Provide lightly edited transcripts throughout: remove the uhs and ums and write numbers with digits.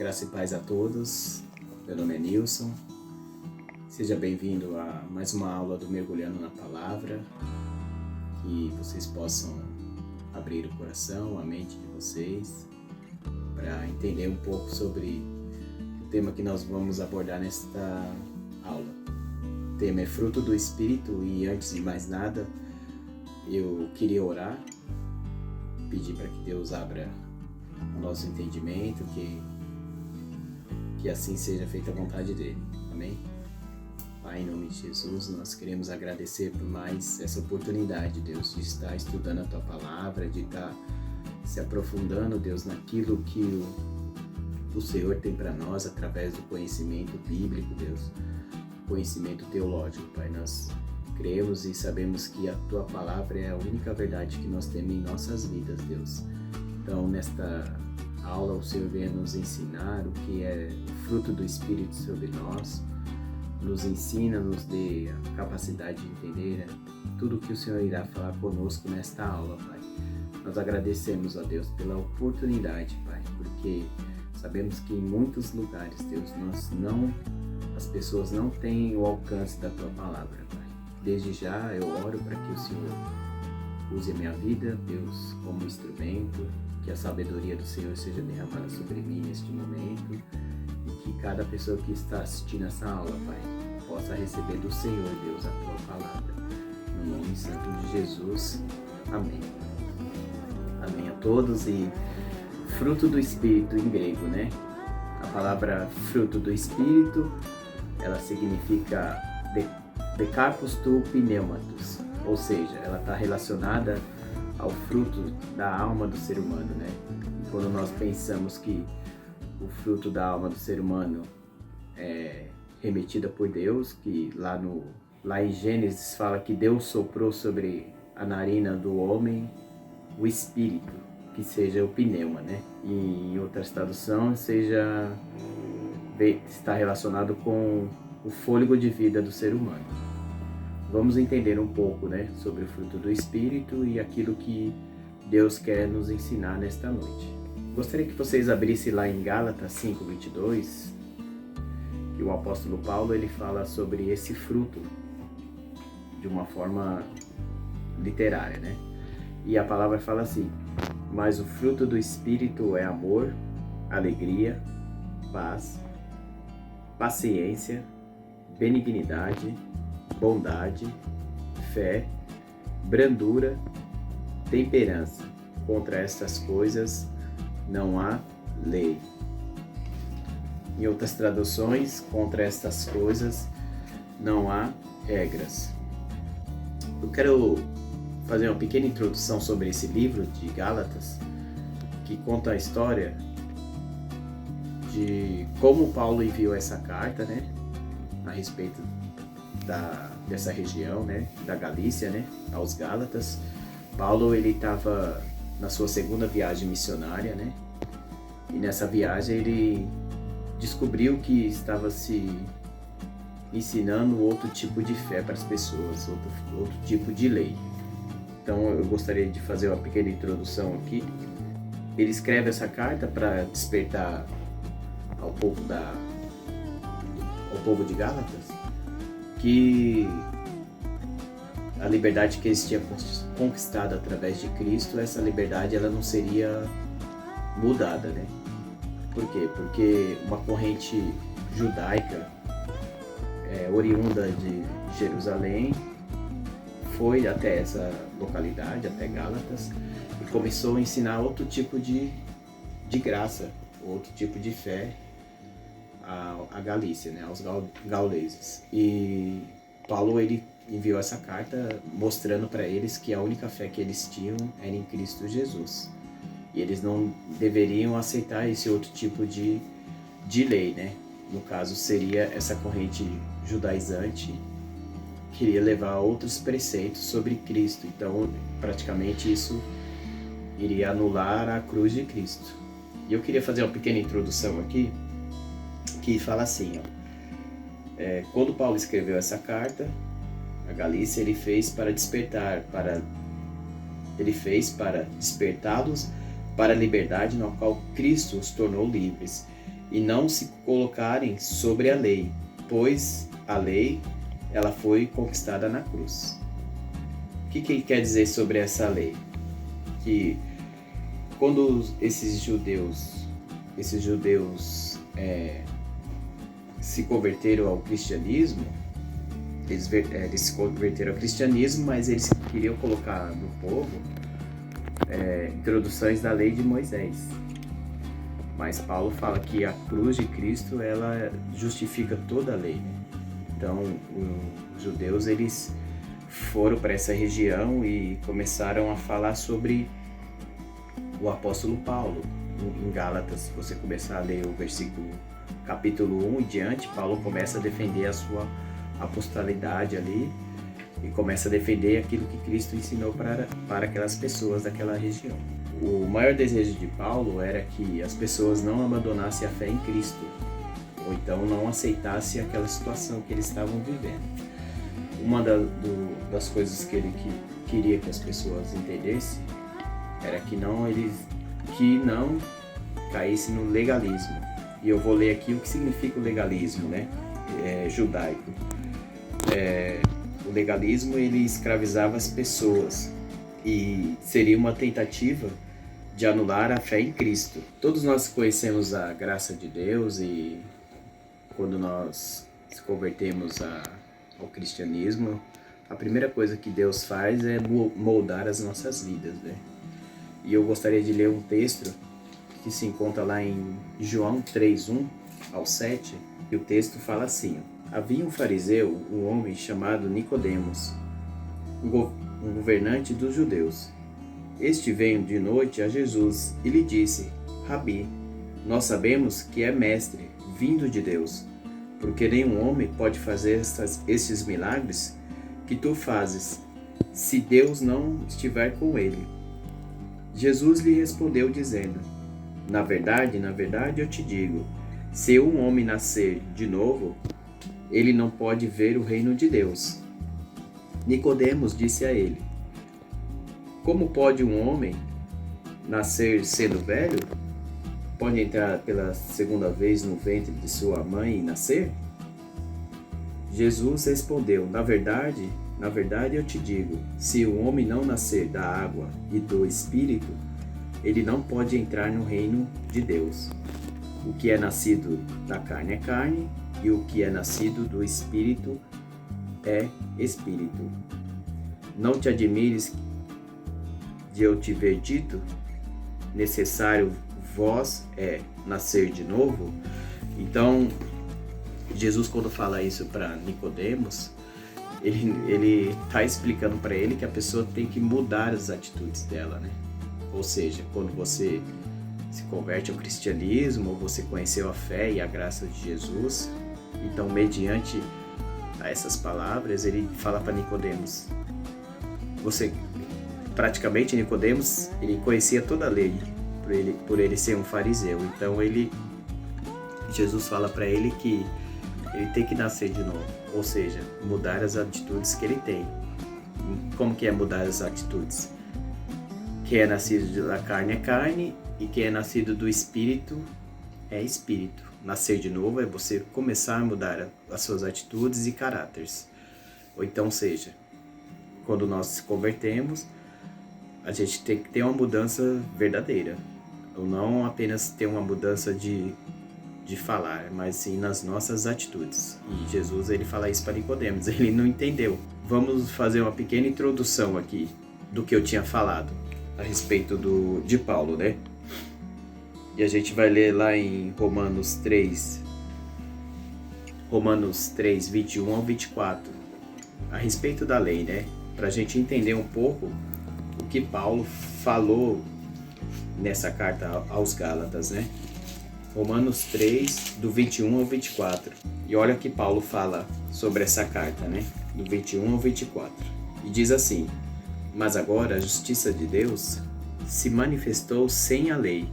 Graça e paz a todos. Meu nome é Nilson. Seja bem-vindo a mais uma aula do Mergulhando na Palavra. Que vocês possam abrir o coração, a mente de vocês, para entender um pouco sobre o tema que nós vamos abordar nesta aula. O tema é fruto do Espírito e, antes de mais nada, eu queria orar, pedir para que Deus abra o nosso entendimento, que assim seja feita a vontade dele. Amém? Pai, em nome de Jesus, nós queremos agradecer por mais essa oportunidade, Deus, de estar estudando a Tua Palavra, de estar se aprofundando, Deus, naquilo que o Senhor tem para nós através do conhecimento bíblico, Deus, conhecimento teológico, Pai. Nós cremos e sabemos que a Tua Palavra é a única verdade que nós temos em nossas vidas, Deus. Então, nesta aula, o Senhor venha nos ensinar o que é o fruto do Espírito sobre nós, nos ensina, nos dê a capacidade de entender tudo o que o Senhor irá falar conosco nesta aula, Pai. Nós agradecemos a Deus pela oportunidade, Pai, porque sabemos que em muitos lugares, Deus, as pessoas não têm o alcance da Tua Palavra, Pai. Desde já eu oro para que o Senhor use a minha vida, Deus, como instrumento, que a sabedoria do Senhor seja derramada sobre mim neste momento e que cada pessoa que está assistindo essa aula, Pai, possa receber do Senhor, Deus, a Tua Palavra. No nome santo de Jesus. Amém. Amém a todos. E fruto do Espírito em grego, né? A palavra fruto do Espírito, ela significa dekarpos tu pneumatos, ou seja, ela está relacionada ao fruto da alma do ser humano, né? E quando nós pensamos que o fruto da alma do ser humano é remetida por Deus, que lá em Gênesis fala que Deus soprou sobre a narina do homem o espírito, que seja o pneuma, né? E em outras traduções está relacionado com o fôlego de vida do ser humano. Vamos entender um pouco, né, sobre o fruto do Espírito e aquilo que Deus quer nos ensinar nesta noite. Gostaria que vocês abrissem lá em Gálatas 5:22, que o apóstolo Paulo ele fala sobre esse fruto de uma forma literária, né? E a palavra fala assim: mas o fruto do Espírito é amor, alegria, paz, paciência, benignidade, bondade, fé, brandura, temperança. Contra estas coisas não há lei. Em outras traduções, contra estas coisas não há regras. Eu quero fazer uma pequena introdução sobre esse livro de Gálatas, que conta a história de como Paulo enviou essa carta, né, a respeito dessa região, né, da Galícia, né, aos Gálatas. Paulo ele estava na sua segunda viagem missionária, né, e nessa viagem ele descobriu que estava se ensinando outro tipo de fé para as pessoas, outro tipo de lei. Então eu gostaria de fazer uma pequena introdução aqui. Ele escreve essa carta para despertar ao povo de Gálatas que a liberdade que eles tinham conquistado através de Cristo, essa liberdade ela não seria mudada, né? Por quê? Porque uma corrente judaica oriunda de Jerusalém foi até essa localidade, até Gálatas, e começou a ensinar outro tipo de graça, outro tipo de fé a Galícia, né, aos gauleses. E Paulo ele enviou essa carta mostrando para eles que a única fé que eles tinham era em Cristo Jesus. E eles não deveriam aceitar esse outro tipo de lei, né? No caso seria essa corrente judaizante que queria levar outros preceitos sobre Cristo. Então, praticamente isso iria anular a cruz de Cristo. E eu queria fazer uma pequena introdução aqui, que fala assim, ó, quando Paulo escreveu essa carta, a Galícia, ele fez para despertá-los para a liberdade na qual Cristo os tornou livres. e não se colocarem sobre a lei, pois a lei ela foi conquistada na cruz. O que ele quer dizer sobre essa lei? Que quando esses judeus se converteram ao cristianismo, eles se converteram ao cristianismo, mas eles queriam colocar no povo introduções da lei de Moisés. Mas Paulo fala que a cruz de Cristo ela justifica toda a lei, né? Então os judeus eles foram para essa região e começaram a falar sobre o apóstolo Paulo. Em Gálatas, se você começar a ler o versículo capítulo 1 e diante, Paulo começa a defender a sua apostolidade ali e começa a defender aquilo que Cristo ensinou para aquelas pessoas daquela região. O maior desejo de Paulo era que as pessoas não abandonassem a fé em Cristo, ou então não aceitassem aquela situação que eles estavam vivendo. Uma das coisas que ele queria que as pessoas entendessem era que não caísse no legalismo. E eu vou ler aqui o que significa o legalismo, né? Judaico. O legalismo ele escravizava as pessoas e seria uma tentativa de anular a fé em Cristo. Todos nós conhecemos a graça de Deus e quando nós se convertemos ao cristianismo, a primeira coisa que Deus faz é moldar as nossas vidas, né? E eu gostaria de ler um texto que se encontra lá em João 3:1 ao 7, e o texto fala assim: havia um fariseu, um homem chamado Nicodemos, um governante dos judeus. Este veio de noite a Jesus e lhe disse: Rabi, nós sabemos que é mestre, vindo de Deus, porque nenhum homem pode fazer estes milagres que tu fazes, se Deus não estiver com ele. Jesus lhe respondeu dizendo: na verdade, eu te digo, se um homem nascer de novo, ele não pode ver o reino de Deus. Nicodemos disse a ele: como pode um homem nascer sendo velho? Pode entrar pela segunda vez no ventre de sua mãe e nascer? Jesus respondeu: na verdade eu te digo, se o homem não nascer da água e do Espírito, ele não pode entrar no reino de Deus. O que é nascido da carne é carne, e o que é nascido do Espírito é Espírito. Não te admires de eu te ver dito, necessário vós é nascer de novo? Então, Jesus, quando fala isso para Nicodemos, ele está explicando para ele que a pessoa tem que mudar as atitudes dela, né? Ou seja, quando você se converte ao cristianismo, ou você conheceu a fé e a graça de Jesus, então, mediante essas palavras, ele fala para Nicodemos. Praticamente, Nicodemos, ele conhecia toda a lei, por ele ser um fariseu. Então, Jesus fala para ele que ele tem que nascer de novo, ou seja, mudar as atitudes que ele tem. Como que é mudar as atitudes? Quem é nascido da carne é carne, e quem é nascido do Espírito é Espírito. Nascer de novo é você começar a mudar as suas atitudes e caráteres. Ou então, seja, quando nós se convertemos, a gente tem que ter uma mudança verdadeira. Ou não apenas ter uma mudança de falar, mas sim nas nossas atitudes. E Jesus, ele fala isso para Nicodemos, ele não entendeu. Vamos fazer uma pequena introdução aqui do que eu tinha falado a respeito de Paulo, né? E a gente vai ler lá em Romanos 3, 21 ao 24, a respeito da lei, né? Para a gente entender um pouco o que Paulo falou nessa carta aos Gálatas, né? Romanos 3, do 21 ao 24. E olha que Paulo fala sobre essa carta, né? Do 21 ao 24. E diz assim: mas agora a justiça de Deus se manifestou sem a lei,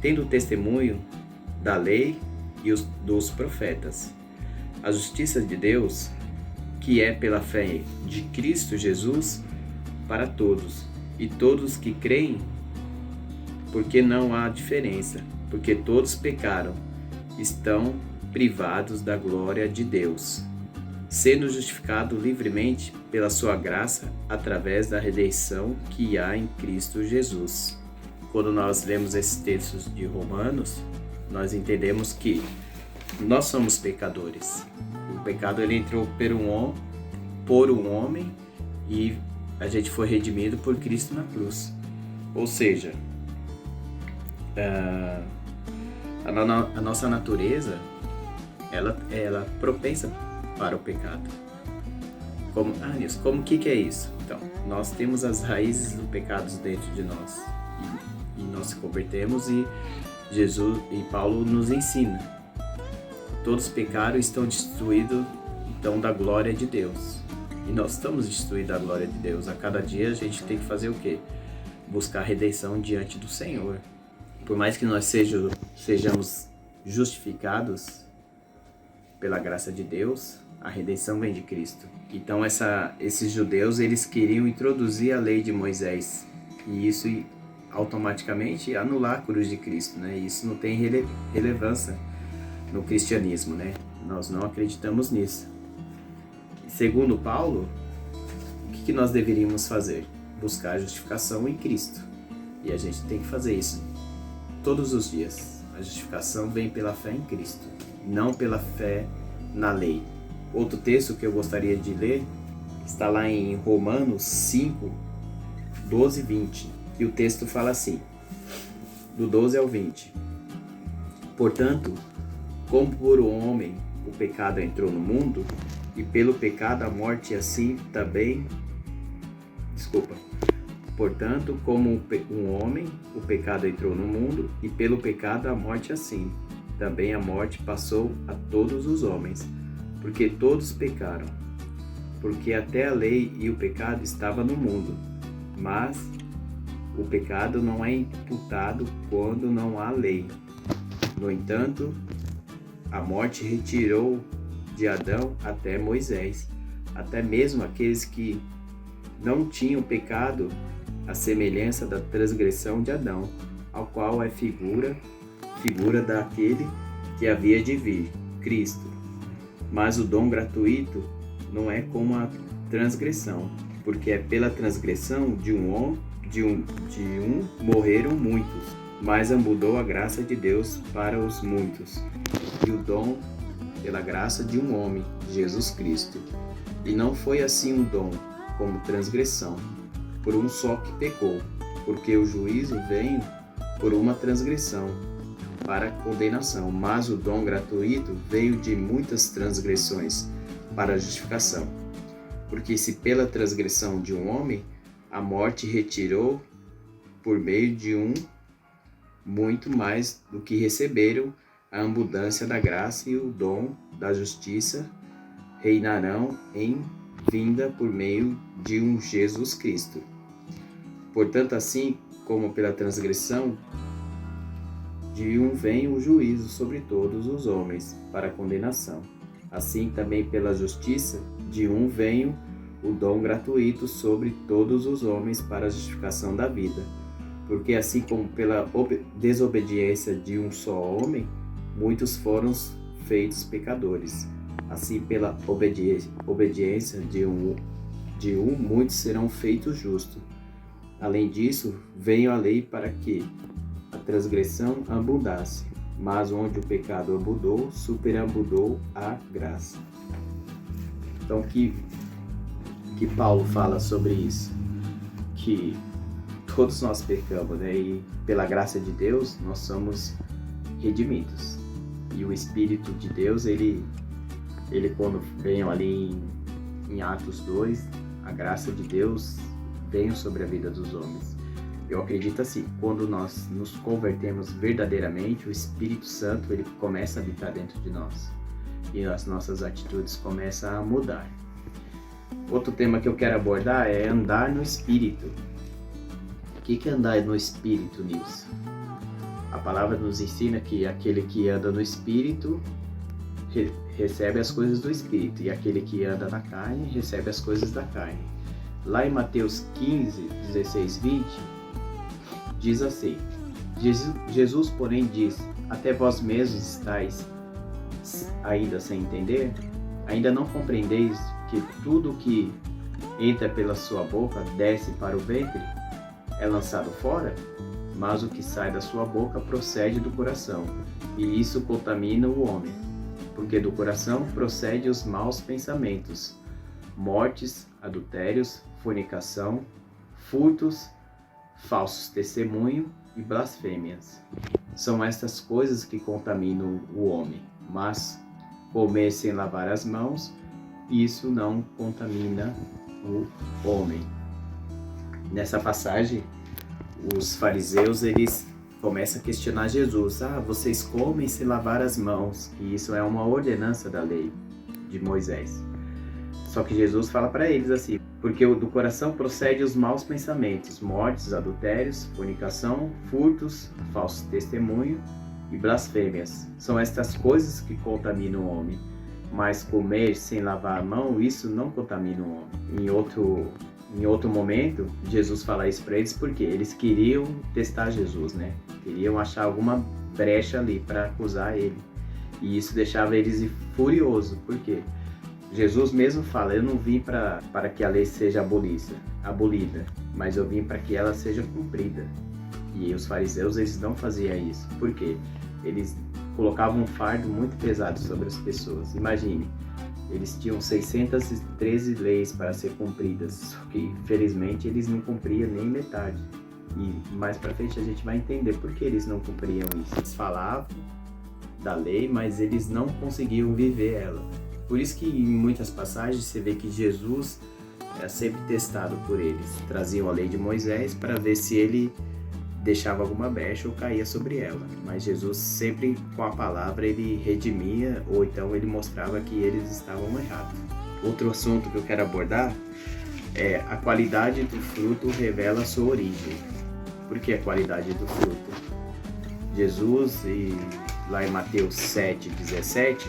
tendo testemunho da lei e dos profetas. A justiça de Deus, que é pela fé de Cristo Jesus, para todos, e todos que creem, porque não há diferença, porque todos pecaram estão privados da glória de Deus, sendo justificado livremente pela sua graça através da redenção que há em Cristo Jesus. Quando nós lemos esses textos de Romanos, nós entendemos que nós somos pecadores. O pecado ele entrou por um homem e a gente foi redimido por Cristo na cruz. Ou seja, a nossa natureza ela é propensa para o pecado. Como que é isso? Então, nós temos as raízes do pecado dentro de nós e nós se convertemos e Jesus e Paulo nos ensina. Todos pecaram e estão destituídos então da glória de Deus. E nós estamos destituídos da glória de Deus. A cada dia a gente tem que fazer o quê? Buscar redenção diante do Senhor. Por mais que nós sejamos justificados pela graça de Deus, a redenção vem de Cristo. Então esses judeus eles queriam introduzir a lei de Moisés e isso automaticamente anular a cruz de Cristo, né? Isso não tem relevância no cristianismo, né? Nós não acreditamos nisso. Segundo Paulo, o que nós deveríamos fazer? Buscar a justificação em Cristo. E a gente tem que fazer isso todos os dias. A justificação vem pela fé em Cristo, não pela fé na lei. Outro texto que eu gostaria de ler está lá em Romanos 5, 12 e 20. E o texto fala assim, do 12 ao 20. Portanto, como por um homem o pecado entrou no mundo, e pelo pecado a morte assim também... Portanto, como um homem o pecado entrou no mundo, e pelo pecado a morte assim. Também a morte passou a todos os homens, porque todos pecaram. Porque até a lei e o pecado estavam no mundo, mas o pecado não é imputado quando não há lei. No entanto, a morte retirou de Adão até Moisés, até mesmo aqueles que não tinham pecado, a semelhança da transgressão de Adão, ao qual é figura daquele que havia de vir, Cristo. Mas o dom gratuito não é como a transgressão, porque é pela transgressão de um morreram muitos, mas abundou a graça de Deus para os muitos, e o dom pela graça de um homem, Jesus Cristo. E não foi assim um dom como transgressão, por um só que pecou, porque o juízo veio por uma transgressão, para condenação, mas o dom gratuito veio de muitas transgressões, para a justificação. Porque se pela transgressão de um homem, a morte retirou por meio de um, muito mais do que receberam a abundância da graça e o dom da justiça, reinarão em vinda por meio de um Jesus Cristo. Portanto, assim como pela transgressão de um vem o juízo sobre todos os homens, para condenação. Assim também pela justiça de um vem o dom gratuito sobre todos os homens para a justificação da vida. Porque assim como pela desobediência de um só homem, muitos foram feitos pecadores. Assim pela obediência de um, muitos serão feitos justos. Além disso, veio a lei para que a transgressão abundasse, mas onde o pecado abundou, superabundou a graça. Então, que Paulo fala sobre isso? Que todos nós pecamos, né? E pela graça de Deus, nós somos redimidos. E o Espírito de Deus, ele quando vem ali em Atos 2, a graça de Deus vem sobre a vida dos homens. Eu acredito assim, quando nós nos convertemos verdadeiramente, o Espírito Santo ele começa a habitar dentro de nós e as nossas atitudes começam a mudar. Outro tema que eu quero abordar é andar no Espírito. O que é andar no Espírito, Nilson? A palavra nos ensina que aquele que anda no Espírito recebe as coisas do Espírito e aquele que anda na carne recebe as coisas da carne. Lá em Mateus 15, 16, 20, diz assim: Jesus, porém, disse: Até vós mesmos estáis ainda sem entender? Ainda não compreendeis que tudo que entra pela sua boca desce para o ventre? É lançado fora? Mas o que sai da sua boca procede do coração, e isso contamina o homem. Porque do coração procedem os maus pensamentos, mortes, adultérios, fornicação, furtos, falsos testemunhos e blasfêmias. São estas coisas que contaminam o homem, mas comer sem lavar as mãos, isso não contamina o homem. Nessa passagem, os fariseus eles começam a questionar Jesus. Vocês comem sem lavar as mãos, e isso é uma ordenança da lei de Moisés. Só que Jesus fala para eles assim: porque do coração procede os maus pensamentos, mortes, adultérios, fornicação, furtos, falso testemunho e blasfêmias. São estas coisas que contaminam o homem. Mas comer sem lavar a mão, isso não contamina o homem. Em outro momento, Jesus fala isso para eles porque eles queriam testar Jesus, né? Queriam achar alguma brecha ali para acusar ele. E isso deixava eles furiosos. Por quê? Jesus mesmo fala: eu não vim para que a lei seja abolida, mas eu vim para que ela seja cumprida. E os fariseus, eles não faziam isso. Por quê? Eles colocavam um fardo muito pesado sobre as pessoas. Imagine, eles tinham 613 leis para ser cumpridas, só que infelizmente eles não cumpriam nem metade. E mais para frente a gente vai entender por que eles não cumpriam isso. Eles falavam da lei, mas eles não conseguiam viver ela. Por isso que em muitas passagens você vê que Jesus era sempre testado por eles. Traziam a lei de Moisés para ver se ele deixava alguma brecha ou caía sobre ela. Mas Jesus sempre com a palavra ele redimia, ou então ele mostrava que eles estavam errados. Outro assunto que eu quero abordar é a qualidade do fruto revela a sua origem. Por que a qualidade do fruto? Jesus, e lá em Mateus 7,17,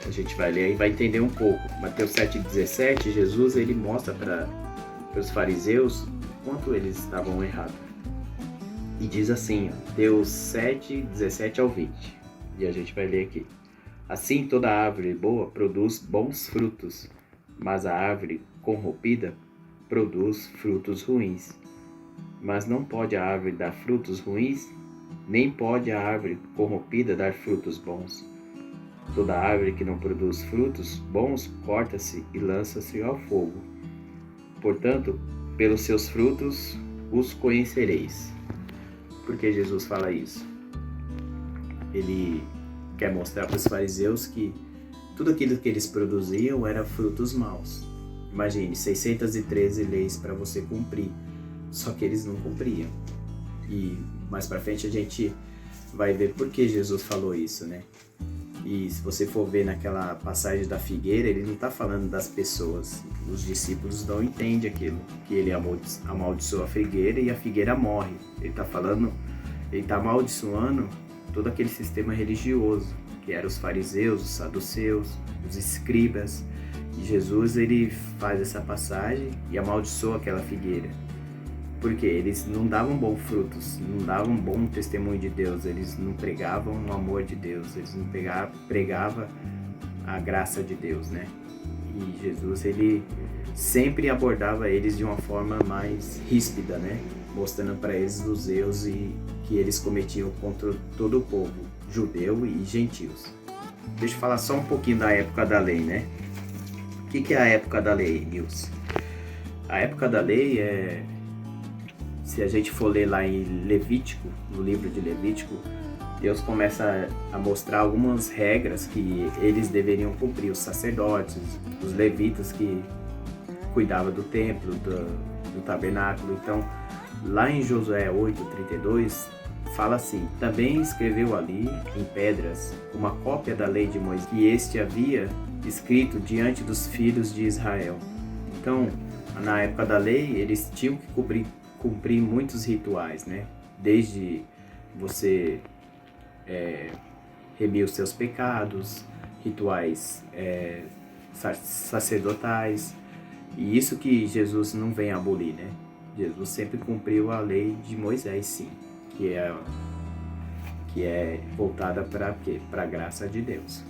a gente vai ler e vai entender um pouco. Mateus 7,17, Jesus ele mostra para os fariseus quanto eles estavam errados. E diz assim, Mateus 7,17 ao 20. E a gente vai ler aqui. Assim toda árvore boa produz bons frutos, mas a árvore corrompida produz frutos ruins. Mas não pode a árvore dar frutos ruins, nem pode a árvore corrompida dar frutos bons. Toda árvore que não produz frutos bons corta-se e lança-se ao fogo. Portanto, pelos seus frutos os conhecereis. Por que Jesus fala isso? Ele quer mostrar para os fariseus que tudo aquilo que eles produziam era frutos maus. Imagine, 613 leis para você cumprir, só que eles não cumpriam. E mais para frente a gente vai ver por que Jesus falou isso, né? E se você for ver naquela passagem da figueira, ele não está falando das pessoas. Os discípulos não entendem aquilo, que ele amaldiçoa a figueira e a figueira morre. Ele está amaldiçoando todo aquele sistema religioso, que eram os fariseus, os saduceus, os escribas. E Jesus ele faz essa passagem e amaldiçoa aquela figueira. Porque eles não davam bons frutos, não davam bom testemunho de Deus, eles não pregavam o amor de Deus, eles não pregavam a graça de Deus, né? E Jesus, ele sempre abordava eles de uma forma mais ríspida, né? Mostrando para eles os erros que eles cometiam contra todo o povo, judeu e gentios. Deixa eu falar só um pouquinho da época da lei, né? O que é a época da lei, Nils? A época da lei é... Se a gente for ler lá em Levítico, no livro de Levítico, Deus começa a mostrar algumas regras que eles deveriam cumprir, os sacerdotes, os levitas que cuidavam do templo, do tabernáculo. Então, lá em Josué 8:32, fala assim: também escreveu ali, em pedras, uma cópia da lei de Moisés, que este havia escrito diante dos filhos de Israel. Então, na época da lei, eles tinham que cumprir muitos rituais, né? Desde você remir os seus pecados, rituais sacerdotais, e isso que Jesus não vem abolir, né? Jesus sempre cumpriu a lei de Moisés, sim, que que é voltada para quê? Para a graça de Deus.